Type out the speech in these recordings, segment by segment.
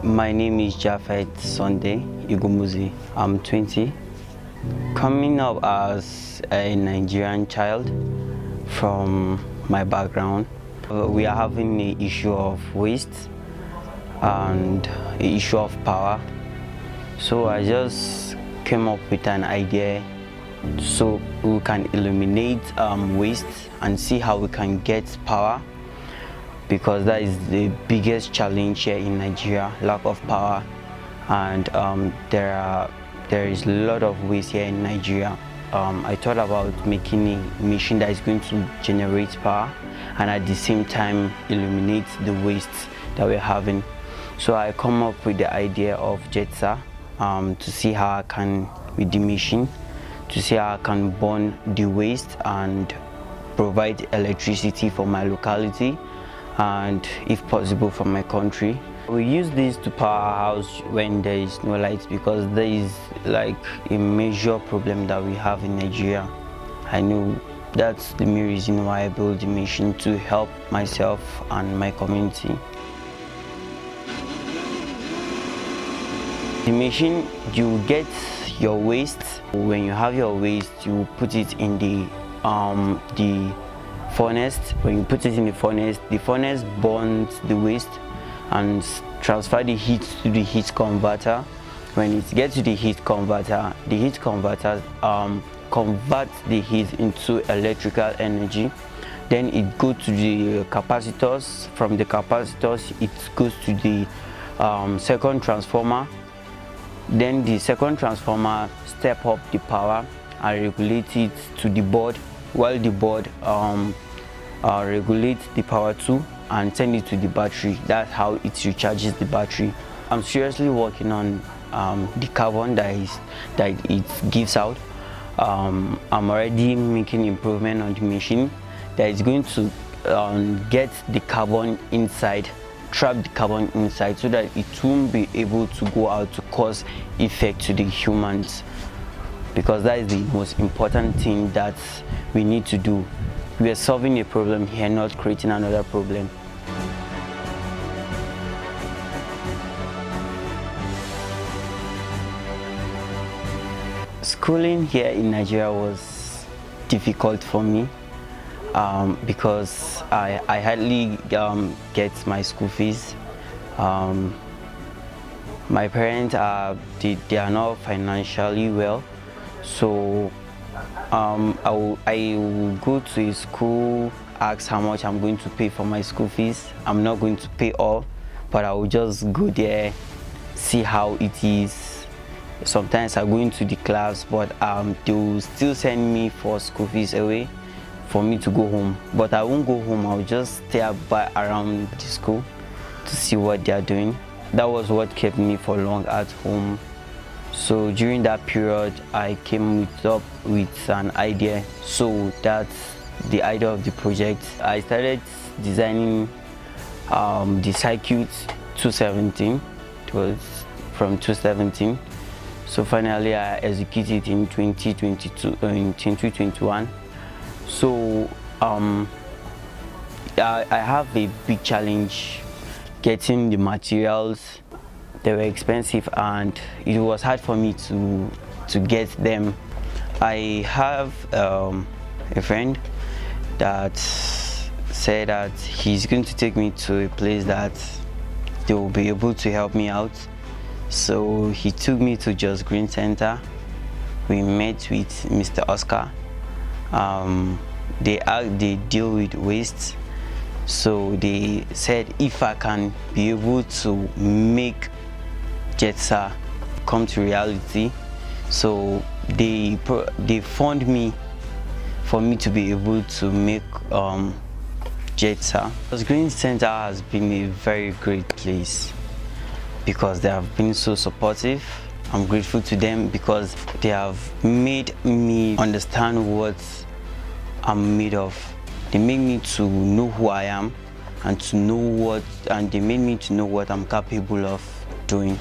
My name is Jafet Sunday Igumuzi. I'm 20. Coming up as a Nigerian child from my background, we are having the issue of waste and the issue of power. So I just came up with an idea so we can eliminate waste and see how we can get power, because that is the biggest challenge here in Nigeria, lack of power. And there is a lot of waste here in Nigeria. I thought about making a machine that is going to generate power and at the same time eliminate the waste that we're having. So I come up with the idea of Jetsa to see how I can, with the machine, to see how I can burn the waste and provide electricity for my locality and, if possible, for my country. We use this to power our house when there is no light, because there is like a major problem that we have in Nigeria. I know that's the main reason why I built the machine, to help myself and my community. The machine, you get your waste. When you have your waste, you put it in the furnace. When you put it in the furnace burns the waste and transfer the heat to the heat converter. When it gets to the heat converter converts the heat into electrical energy. Then it goes to the capacitors. From the capacitors, it goes to the second transformer. Then the second transformer step up the power and regulate it to the board, while the board regulates the power too and send it to the battery. That's how it recharges the battery. I'm seriously working on the carbon that it gives out. I'm already making improvement on the machine that is going to get the carbon inside, trap the carbon inside, so that it won't be able to go out to cause effect to the humans, because that is the most important thing that we need to do. We are solving a problem here, not creating another problem. Schooling here in Nigeria was difficult for me because I hardly get my school fees. My parents they are not financially well, so I will go to a school, ask how much I'm going to pay for my school fees. I'm not going to pay all, but I will just go there, see how it is. Sometimes I go into the class, but they will still send me for school fees away for me to go home. But I won't go home, I'll just stay around the school to see what they are doing. That was what kept me for long at home. So during that period, I came up with an idea. So that's the idea of the project. I started designing the circuit 217. It was from 217. So finally, I executed in 2021. So I have a big challenge getting the materials. They were expensive and it was hard for me to get them. I have a friend that said that he's going to take me to a place that they will be able to help me out. So he took me to Just Green Center. We met with Mr. Oscar. They deal with waste. So they said if I can be able to make Jetsa come to reality, so they fund me for me to be able to make Jetsa. Just Green Center has been a very great place because they have been so supportive. I'm grateful to them because they have made me understand what I'm made of. They made me to know who I am and they made me to know what I'm capable of doing.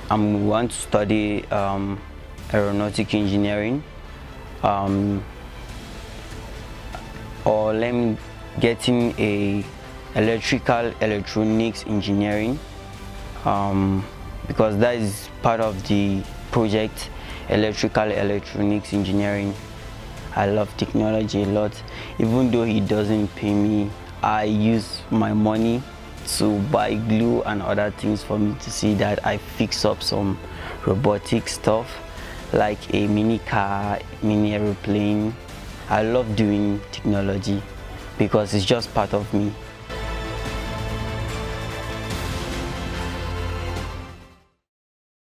I want to study aeronautic engineering, or getting a electrical electronics engineering. because that is part of the project, electrical electronics engineering. I love technology a lot. Even though it doesn't pay me, I use my money to buy glue and other things for me to see that I fix up some robotic stuff like a mini car, mini aeroplane. I love doing technology because it's just part of me.